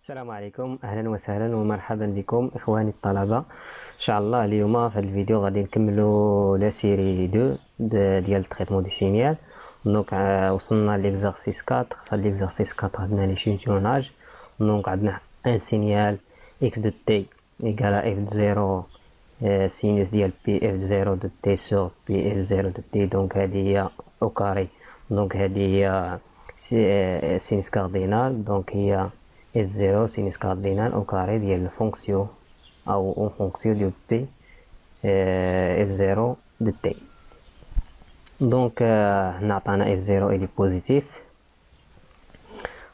السلام عليكم، اهلا وسهلا ومرحبا بكم اخواني الطلبه. ان شاء الله اليوم في الفيديو غادي نكملوا لا سيري 2 ديال التريتمون دي سينيال. دونك وصلنا ليكزارسيس 4. في ليكزارسيس 4 عندنا لي شينجوناج. دونك عندنا ان سينيال اكس دو تي ايكال اف 0 سينوس ديال بي اف 0 دو تي سور بي اف 0 دو تي. دونك هذه هي او كاري. دونك هذه هي سينوس كاردينال. دونك هي S0 sinus cardinal au carré ديال الفونكسيون أو فونكسيون ديال تي F0 دو تي. دونك هنا عطانا F0 إلي بوزيتيف.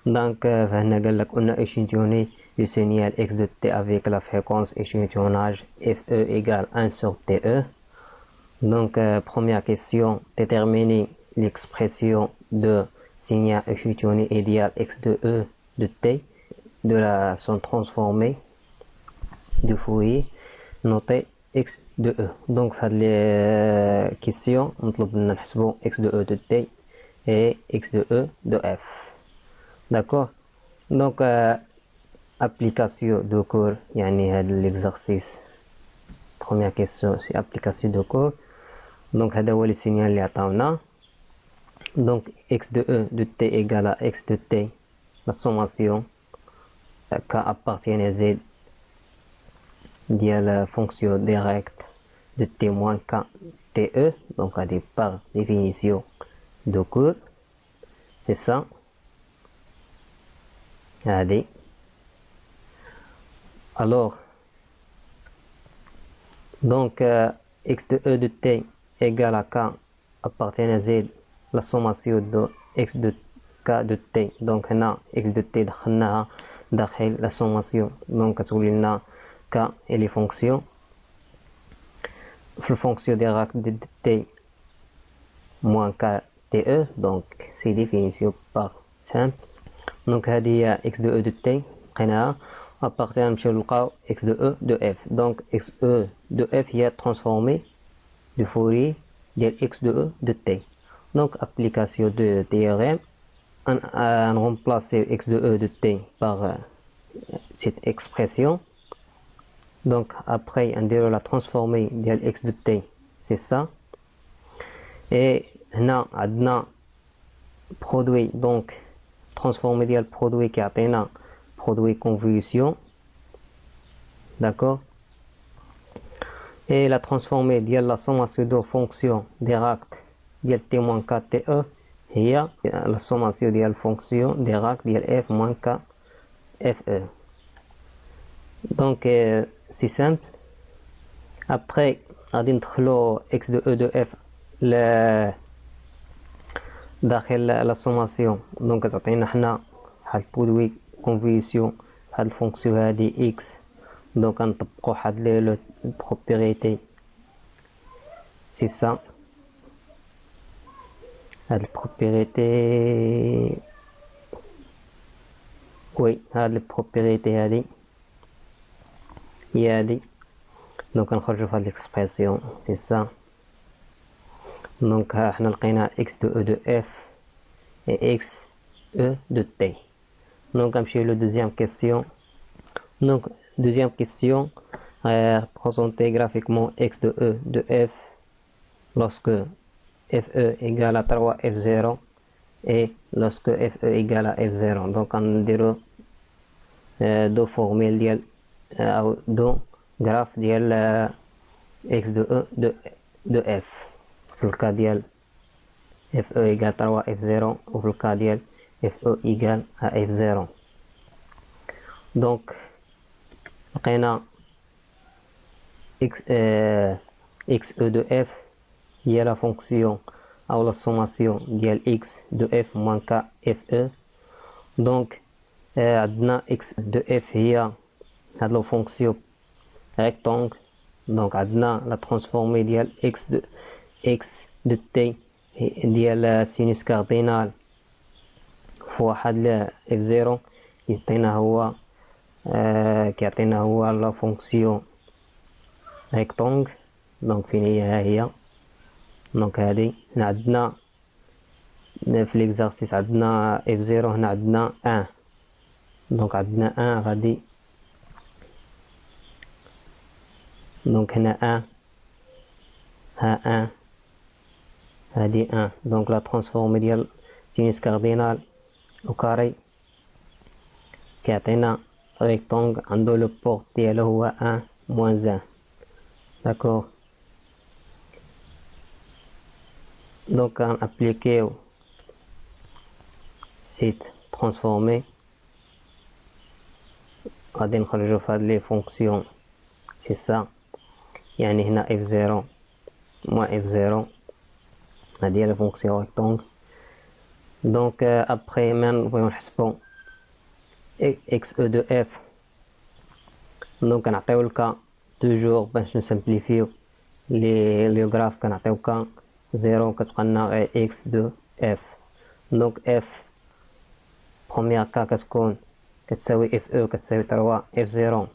دونك فهنا قالك أن échantillonner le signal x de t avec la fréquence échantillonnage FE égale 1 sur TE. Donc première question, déterminer l'expression de signal échantillonné idéal x de E de t de la son transformée du Fourier noté x de E. Donc هاد les questions مطلوب لنا نحسبو x de E de t et x de E de f. D'accord. Donc application de cours يعني هاد l'exercice première question c'est application de cours. Donc هذا هو le signal اللي عطاونا. Donc x de E de t égale à x de t la sommation K appartient à Z ديال la fonction directe de T moins K TE. Donc à des par définition de cours c'est ça. Allez. Alors donc x de E de T égale à K appartient à Z la sommation de x de K de T. Donc هنا x de T دخلناها داخل لا سوماسيون. دونك كتولي لنا ك لي فونكسيون في الفونكسيون ديراك دي تي موان ك تي او. دونك سي ديفينيسيون باغ سامبل. دونك هذه هي اكس دو او دو تي لقيناها. ابارتي نمشيو نلقاو اكس دو او دو اف. دونك اكس او دو اف هي ترانسفورمي دو فوري ديال اكس دو او دو تي. دونك ابليكاسيون دو تيوريم on remplacer x de E de t par cette expression. Donc après on doit la transformer de x de t, c'est ça. Et là on a produit, donc transformer de produit qui a un produit convolution, d'accord. Et la transformer de la sommation de fonctions directes de t moins k te هي la sommation ديال الفونكسيون ديراك ديال f moins k fe. Donc c'est simple. Après غادي ندخلو x de e de f داخل لا سوماسيون. دونك كتعطينا حنا واحد البرودوي كونفوليسيون هاد الفونكسيون هادي x. دونك غنطبقو واحد لو بروبريتي سي سا. هاد البروبريتي وي هاد البروبريتي هادي هي هادي. دونك نخرجو في هاد ليكسبرسيون سي سا. دونك ها حنا لقينا اكس دو او دو اف اي اكس او دو تي. دونك نمشيو لو دوزيام كيسيون. دونك دوزيام كيسيون représenter graphiquement x de e de f lorsque FE égale à 3 F0 et lorsque FE égale à F0. Donc on dirait deux formules ديال أو deux graphes ديال x de E de F. في الكا ديال FE égale 3 F0 وفي الكا ديال FE égale à F0. Donc لقينا XE de F هي la fonction ou la sommation ديال x de f moins k fe. donc عندنا x de f هي هاد la fonction rectangle. donc عندنا la transformée ديال x de t ديال sinus cardinal في واحد f0 كيعطينا هو la fonction rectangle. donc فين هي دونك هادي هنا عندنا في ليكزارسيس عندنا f0 هنا عندنا 1 دونك عندنا ان غادي، دونك هنا ان، ها ان، هادي ان. دونك لا ترانسفورمي ديال سينوس كاردينال او كاري كيعطينا ريكتونغ عندو لو بورت ديالو هو ان موان ان. داكوغ، دونك كنابليكيو سيت ترانسفورمي، غادي نخرجو فهاد لي فونكسيون سي سا، يعني هنا اف زيرو موان اف زيرو، هادي هي لا فونكسيون ريكتونغ. دونك ابخي ما نبغيو نحسبو اكس او دو اف، دونك كنعطيو لك توجور باش نسمبليفيو لي غراف، كنعطيو لك زيرو كتبقى لنا غير اكس دو اف. دونك اف بروميير كا كتكون كتساوي اف او كتساوي 3 اف زيرو،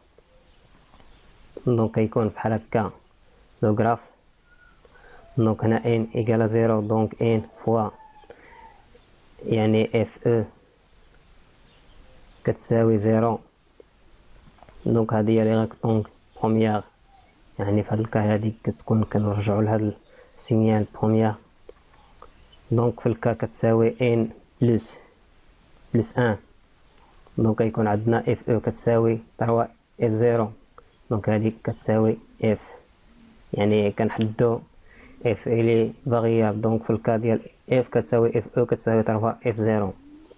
دونك كيكون بحال هكا لو غراف. دونك هنا ان ايكال زيرو، دونك ان فوا يعني اف او كتساوي زيرو. دونك هادي هي لي ريكتونغ بروميير، يعني في هاد الكا هادي كتكون كنرجعو لهاد السينيال بروميير. دونك في الكا كتساوي ان بلس ان، دونك يكون عندنا اف او كتساوي 3 اف زيرو، دونك هادي كتساوي اف، يعني كنحدو اف الي فاريابل. دونك في الكا ديال اف كتساوي اف او كتساوي 3 اف زيرو،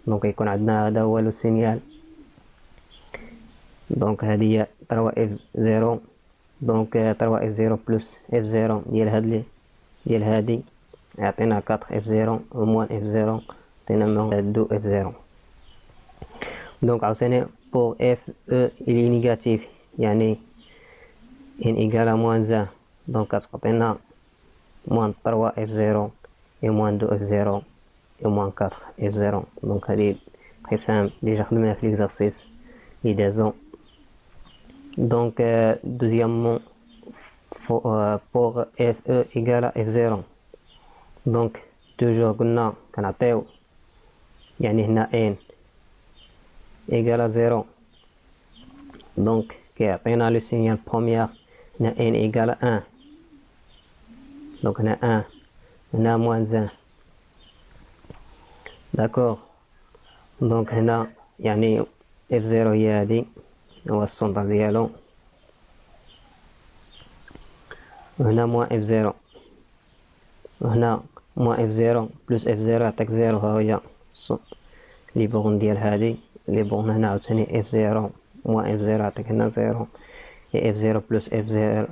دونك يكون عندنا هذا هو لو سينيال. دونك هادي هي 3 اف زيرو، دونك 3 اف زيرو بلس اف زيرو ديال هاد ديال هادي يعطينا 4 اف زيرو وموان اف زيرو يعطينا 2 اف زيرو. دونك عاوتاني بور اف او الي نيجاتيف، يعني ان ايكال موان ان، دونك كتعطينا موان 3 اف زيرو et moins 2 f0 et moins 4 f0. Donc c'est très simple, déjà خدمنا في l'exercice liaison. Donc deuxièmement pour fe égale à f0, donc toujours قلنا كنعطيو يعني هنا n égale à 0، donc كيعطينا le signal premier هنا n égale à 1، donc هنا 1 هنا moins 1. داكوغ، دونك هنا يعني اف زيرو هي هادي هو السونتر ديالو، وهنا موان اف زيرو، وهنا موان اف زيرو بلس اف زيرو يعطيك زيرو، ها هي لي بورن ديال هادي لي بورن. هنا عاوتاني اف زيرو موان اف زيرو يعطيك هنا زيرو، اف زيرو بلس اف زيرو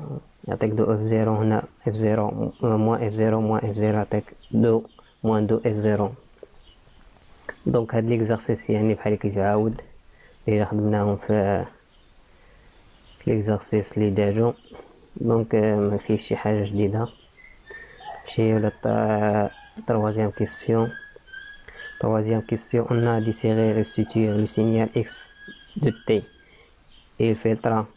يعطيك دو اف زيرو، هنا اف زيرو موان اف زيرو موان اف زيرو يعطيك دو موان دو اف زيرو. دونك هاد ليكزارسيس يعني بحال كيتعاود اللي خدمناهم في ليكزارسيس لي داجو، دونك ما فيه شي حاجه جديده. نمشيو troisième question. Troisième question, on a désiré restituer le signal x de t et il filtra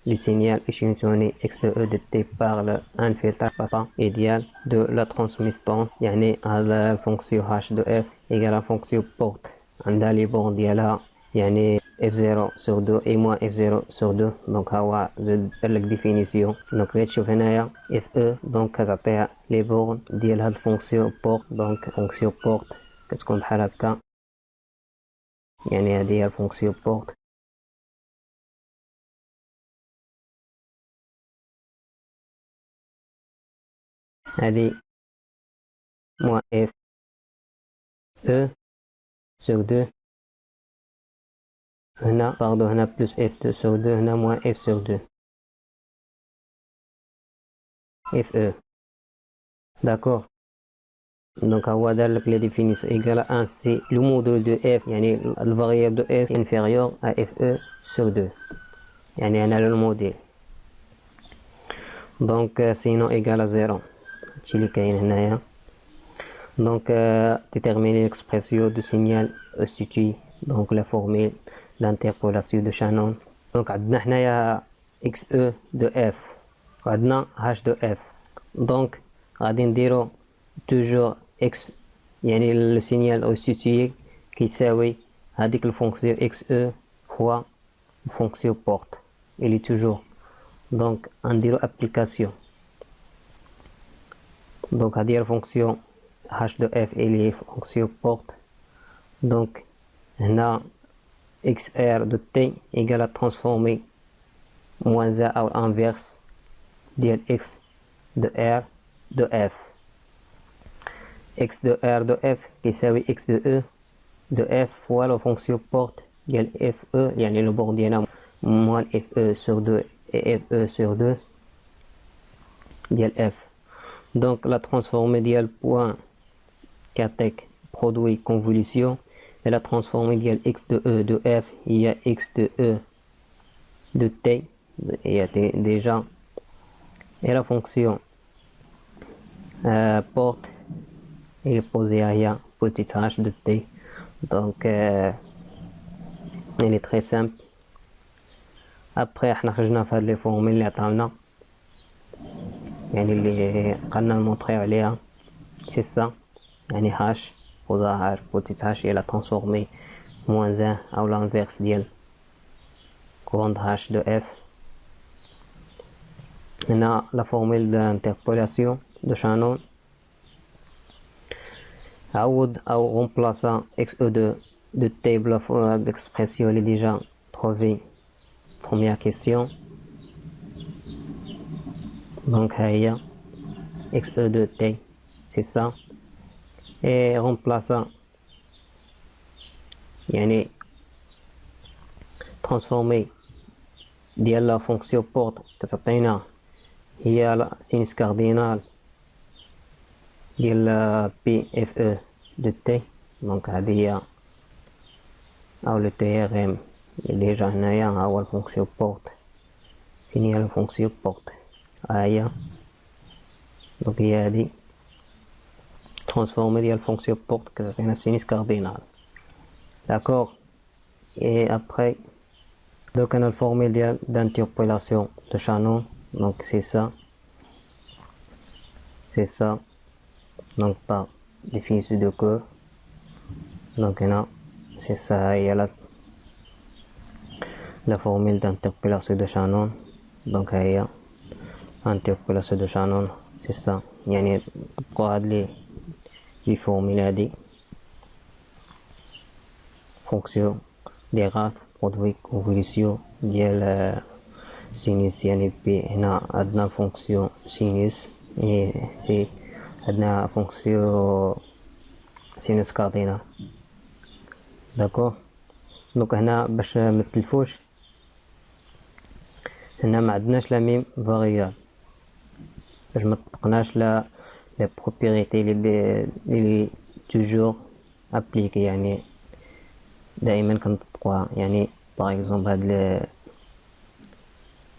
le signal échantillonné x de t par un filtre idéal de la transmission، يعني على الفونكسيون h de f égale à fonction porte عندها لي بون ديالها يعني f0 sur 2 et moins f0 sur 2. دونك ها هو زاد لك ديفينيسيون. دونك غادي تشوف هنايا f e دونك كتعطيها لي بون ديال هاد الفونكسيون بورت، دونك فونكسيون بورت كتكون بحال هكا، يعني هادي هي الفونكسيون بورت. هادي moins f e sur 2، هنا باردو هنا بلس f2 sur 2، هنا moins f sur 2 f e. d'accord. Donc هو دار لك لي ديفينيسيون ايكال 1 سي لو مودول دو اف، يعني الفاريابل دو اف انفيريور ا اف او سور 2، يعني انا لو موديل. دونك سينو ايكال 0، هادشي اللي كاين هنايا. دونك ديتيرميني ليكسبرسيون دو سينيال استيتوي، دونك لا فورميل دانتربولاسيون دو شانون. دونك عندنا حنايا اكس او دو اف وعندنا هاش دو اف، دونك غادي نديرو توجور اكس يعني السينيال استيتوي كيساوي هذيك الفونكسيون اكس او fois fonction porte. Il est toujours. Donc, on dirait application. Donc, à dire fonction h de f, il est fonction porte. Donc, on a xr de t égale à transformer moins 1 à l'inverse de x de r de f. x de r de f qui s'appelle x de f fois la fonction porte ديال fe يعني le bord ديالنا moins fe sur 2 et fe sur 2 ديال f. Donc la transformée ديال point كاتك produit convolution et la transformée ديال x de e de f il y a x de e de t il y a déjà et la fonction porte est posée à rien petit h de t. Donc il est très simple. Après احنا خرجنا في هاد لي فورمول اللي عطاونا يعني اللي قلنا نمونطريو عليها سي سا يعني هاش وظاهر بوتيت هاش هي لا ترانسفورمي موان 1 او لانفيرس ديال كروند هاش دو اف. هنا لا فورمول دانتربولاسيون دو شانون عوض او remplaçant xe de table d'expression elle est déjà trouvée. Première question. Donc il xe de t, c'est ça. Et remplaçant, yani transformer ديال la fonction porte كتعطينا هي la sinus cardinal ديال PFE de t. Donc هذه هي أو le TRM déjà هنايا ها هو الفونكسيون بورت. فين هي الفونكسيون بورت؟ ها هي. دونك هي هادي transformée ديال الفونكسيون بورت كتعطينا sinus cardinal. D'accord. Et après donc on a le formule d'interpolation de Shannon. Donc c'est ça. C'est ça. Donc par définition de curve. Donc là c'est ça, il y a la formule d'interpolation de Shannon. Donc il y a interpolation de Shannon, c'est ça. يعني بقوا هاد لي فورمول هادي fonction des graphes produit convolution ديال sinus يعني بي. هنا عندنا fonction sinus et c'est عندنا fonction sinus cardinal. D'accord. Donc هنا باش متلفوش هنا ما عندناش لا ميم فاريابل باش ما طبقناش لا لي بروبريتي اللي توجور ابليكي يعني دائما كنطبقوها. يعني باغ اكزومبل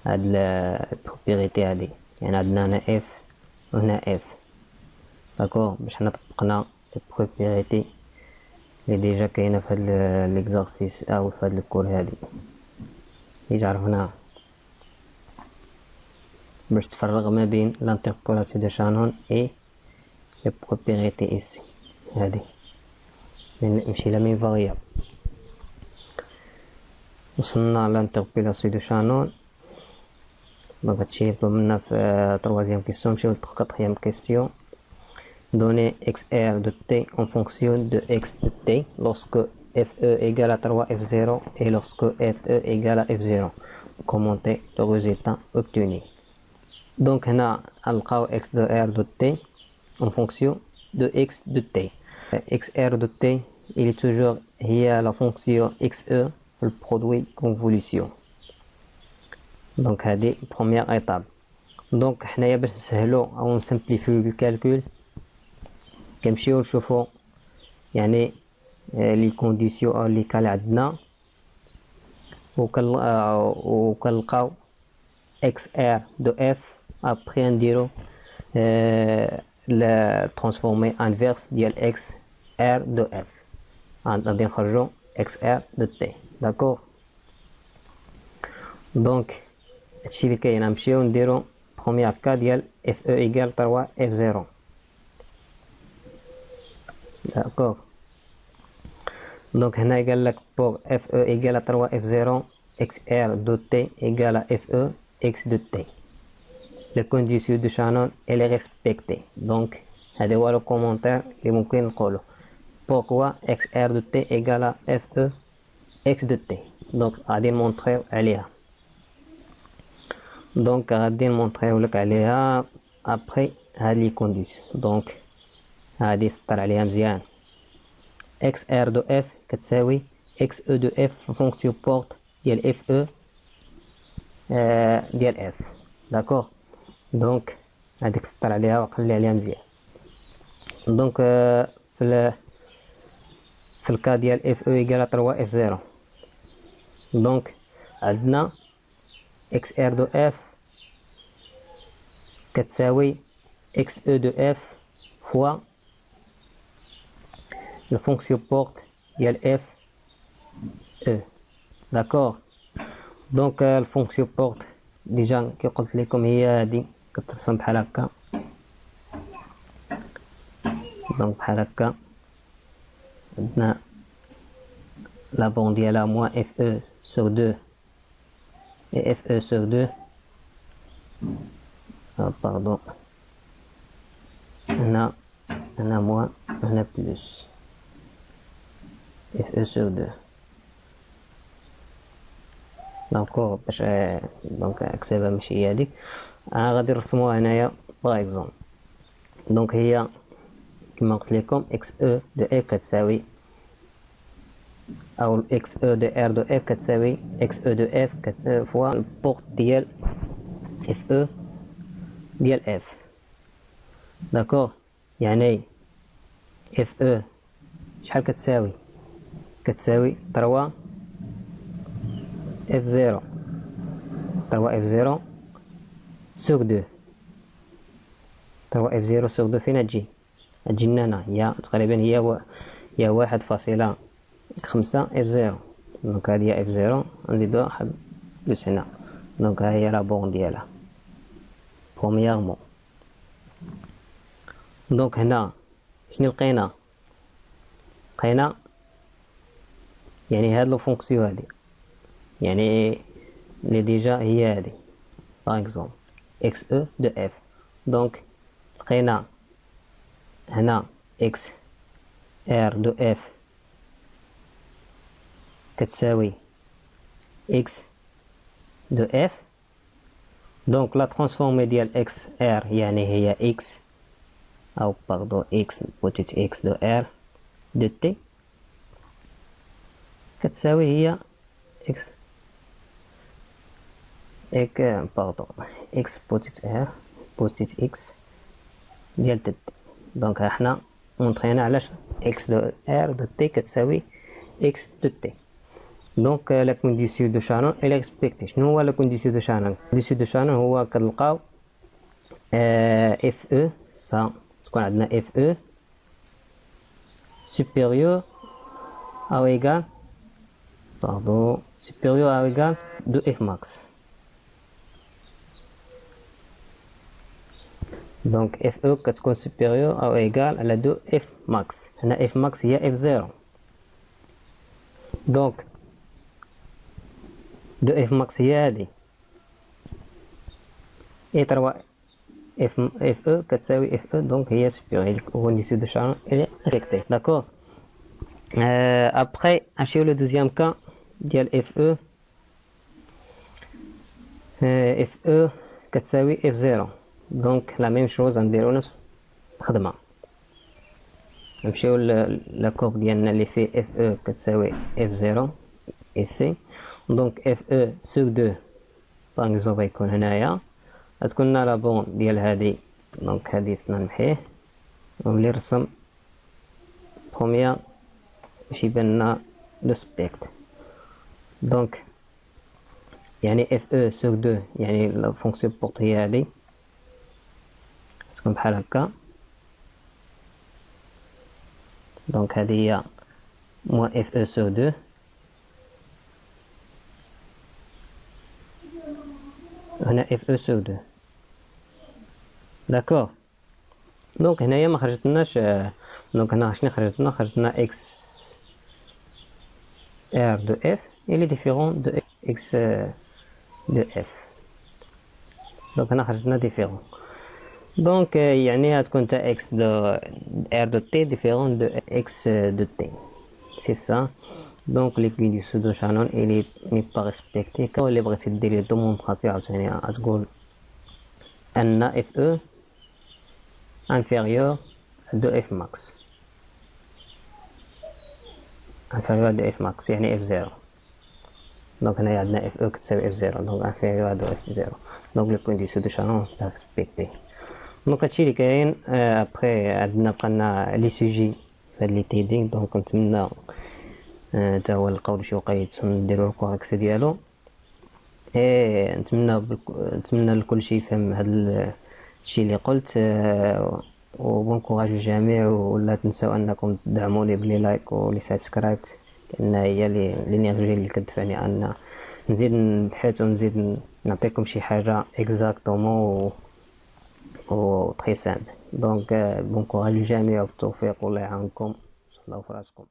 هاد البروبريتي هادي يعني عندنا هنا اف وهنا اف. داكور باش حنا طبقنا البروبريتي اللي ديجا كاينه في هاد ليكزارسيس او في هاد الكور هادي اللي عرفناها باش تفرغ ما بين لانتربولاسيون دو شانون اي لي بروبريتي ايسي هادي نمشي لا مين فاريابل. وصلنا لانتربولاسيون دو شانون. دونك هادشي يطلب منا في troisième question. نمشيو ل quatrième question. Donner xr de t en fonction de x de t lorsque fe égale à 3f0 et lorsque fe égale à f0. Commenter le résultat obtenu. Donc هنا نلقاو x de r de t en fonction de x de t. xr de t il est toujours هي la fonction xe le produit convolution. Donc هذه première étape. Donc حنايا باش نسهلو او نسمبليفيو الكالكول كنمشيو نشوفو يعني لي كونديسيون اللي كان عندنا وكنلقاو xr de f après نديرو لا ترانسفورمي انفيرس ديال xr de f غادي نخرجو xr de t. داكور. دونك هادشي اللي كاين نمشيو نديرو بروميير كا ديال fe égale 3f0. D'accord. Donc هنا قال لك pour FE égale à 3F0 XR de T égale à FE X de T. La condition de Shannon elle est respectée. Donc هذا هو le commentaire اللي ممكن نقوله. Pourquoi XR de T égale à FE X de T. Donc غادي نمونطريو عليها. Donc غادي نمونطريو لك عليها après هاد لي كونديسيون. Donc غادي نسطر عليها مزيان. XR de F كتساوي XE de F fonction porte ديال FE ديال F. داكوغ. دونك هاديك سطر عليها وقلي عليها مزيان. دونك في الكا ديال FE égale 3F0. دونك عندنا XR de F كتساوي XE de F fois le fonction porte ديال F E. D'accord. Donc le fonction porte déjà كي قلت لكم هي هادي كترسم بحال هكا. دونك بحال هكا عندنا la bande ديالها moins FE sur 2 et FE sur 2. Ah, pardon. هنا moins هنا plus FE sur 2. دونك باش دونك اكتبها ماشي هي هاديك. غادي نرسموها هنايا باغ اكزومبل. دونك هي كما قلت لكم XE de F كتساوي او XE de R de F كتساوي XE de F فوا البورت ديال FE ديال F. داكوغ. يعني FE شحال كتساوي 3 F0 sur 2. 3 F0 sur 2 فين تجي لنا هنا هي تقريبا هي 1.5 F0. دونك هذه هي F0 نزيدو واحد بلس هنا. دونك ها هي لا بون ديالها برومييرمون. دونك هنا شنو لقينا يعني هاد لو فونكسيون هادي يعني لي ديجا هي هادي باغ اكزومبل XE de F. دونك لقينا هنا XR de F كتساوي X de F. دونك لا ترانسفورمي ديال XR يعني هي X او باردون X بوتيت X de R de T كتساوي هي X بوتيت R بوتيت X ديال T. دونك احنا مونطرينا علاش X de R de T كتساوي X de T. دونك لا كونديسيون دو شانون الى ريسبكتي. شنو هو لا كونديسيون دو شانون؟ كونديسيون دو شانون هو كنلقاو اف او تكون عندنا اف او supérieur ou égal supérieur ou égal de f max. Donc FE كتكون supérieur ou égal à 2 f max. هنا f max هي f0. Donc 2 f max هي هادي et 3 FE كتساوي FE. donc هي supérieure condition de Shannon elle est respectée. D'accord. Après نمشيو le deuxième cas ديال FE. FE كتساوي F0. donc la même chose نديرو نفس الخدمة. نمشيو لا كورب ديالنا اللي فيه FE كتساوي F0 ici. donc FE sur 2 par exemple يكون هنايا غتكون لنا لا بون ديال هادي. دونك هادي خصنا نمحيه ونولي نرسم بروميير باش يبان لنا لو سبيكت. دونك يعني اف او سور 2 يعني لا فونكسيون بورت هي هادي تكون بحال هكا. دونك هادي هي موان اف او سور 2 هنا اف او سور 2. داكور. دونك هنايا ما خرجت لناش. دونك هنا شنو خرجت لنا اكس R de F, il est différent de X de F. Donc هنا خرجنا différent. Donc يعني هتكون تا X de R de T différent de X de T. C'est ça. Donc l'aiguille du pseudo Shannon il n'est pas respecté. Quand اللي بغيتي ديري دومونطراسيون عاوتاني غتقول أن FE inférieur de F max. inférieur de F max يعني F0. Donc هنايا عندنا FE كتساوي F0 donc inférieur de F0. Donc le point du pseudo Shannon c'est respecté. دونك هادشي اللي كاين. ابخي عندنا بقالنا لي سوجي فهاد لي تيدينغ. دونك نتمنى تا هو نلقاو شي وقيت نديرو الكوريكس ديالو. نتمنى لكلشي يفهم هاد الشيء اللي قلت. وبون كوراج الجميع. ولا تنساو انكم تدعموني بلي لايك ولي سبسكرايب لان هي لينيرجي اللي كتدفعني ان نزيد نبحث ونزيد نعطيكم شي حاجه اكزاكتومون و تري سامبل. دونك بون كوراج للجميع وبالتوفيق والله يعاونكم. الله في راسكم.